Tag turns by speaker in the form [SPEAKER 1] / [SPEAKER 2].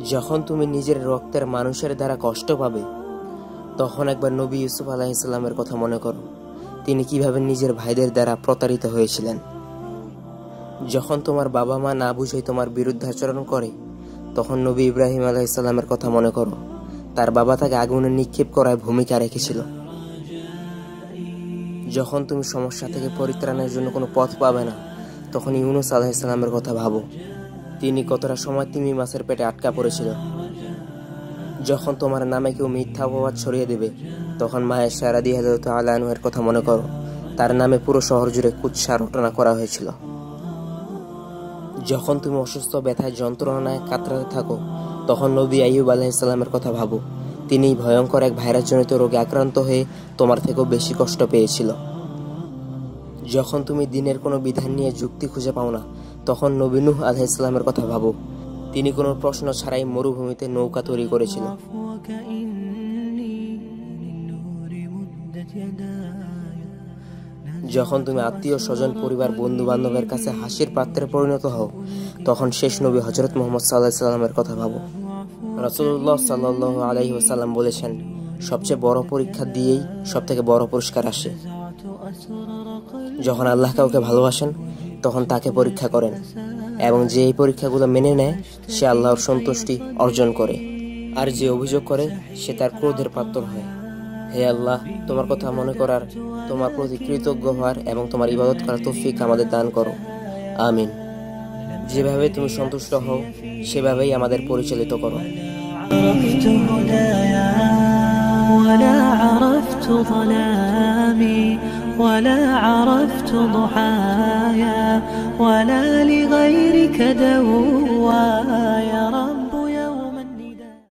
[SPEAKER 1] যখন তুমি নিজের রক্তের মানুষের দ্বারা কষ্ট পাবে, তখন একবার নবী ইউসুফ আলাইহিস সালামের কথা মনে করো। তিনি কিভাবে নিজের ভাইদের দ্বারা প্রতারিত হয়েছিলেন। যখন তোমার বাবা মা না বুঝে তোমার বিরুদ্ধাচরণ করে, তখন নবী ইব্রাহিম আলাইহিস সালামের কথা মনে করো। তার বাবা তাকে আগুনে নিক্ষেপ করায় ভূমিকা রেখেছিল। যখন তুমি সমস্যা থেকে পরিত্রাণের জন্য কোনো পথ পাবে না, তখন ইউনুস আলাইহিস সালামের কথা ভাবো। তিনি কতটা সময় তিমি মাছের পেটে আটকা পড়েছিল। যখন তোমার নামে কেউ মিথ্যা অপবাদ ছড়িয়ে দেবে, তখন মায়েশা রাদিয়াল্লাহু তাআলা আনহার কথা মনে করো। তার নামে পুরো শহর জুড়ে কুৎসা রটনা করা হয়েছিল। যখন তুমি অসুস্থ, ব্যথায়, যন্ত্রণায় কাতরাতে থাকো, তখন নবী আইয়ুব আলাইহিস সালামের কথা ভাবো। তিনি ভয়ঙ্কর এক ভাইরাসজনিত রোগে আক্রান্ত হয়ে তোমার থেকেও বেশি কষ্ট পেয়েছিল। যখন তুমি দিনের কোনো বিধান নিয়ে যুক্তি খুঁজে পাও না, তখন নবী নূহ আলাইহিস সালামের কথা ভাবো। তিনি কোনো প্রশ্ন ছাড়াই মরুভূমিতে নৌকা তৈরি করেছিল। যখন তুমি আত্মীয় স্বজন, পরিবার, বন্ধু বান্ধবের কাছে হাসির পাত্রে পরিণত হও, তখন শেষ নবী হযরত মুহাম্মদ সাল্লাল্লাহু আলাইহি ওয়াসাল্লামের কথা ভাবো। রাসূলুল্লাহ সাল্লাল্লাহু আলাইহি ওয়াসাল্লাম বলেছেন, সবচেয়ে বড় পরীক্ষা দিয়েই সবথেকে বড় পুরস্কার আসে। যখন আল্লাহ কাউকে ভালোবাসেন, তখন তাকে পরীক্ষা করেন, এবং যে এই পরীক্ষাগুলো মেনে নেয়, সে আল্লাহর সন্তুষ্টি অর্জন করে। আর যে অভিযোগ করে, সে তার ক্রোধের পাত্র হয়। হে আল্লাহ, তোমার কথা মনে করার, তোমার প্রতি কৃতজ্ঞ হওয়ার এবং তোমার ইবাদত করার তৌফিক আমাদের দান করো। আমিন। যেভাবে তুমি সন্তুষ্ট হও, সেভাবেই আমাদের পরিচালিত করো।
[SPEAKER 2] ولا عرفت ظلامي ولا عرفت ضحايا ولا لغيرك دوا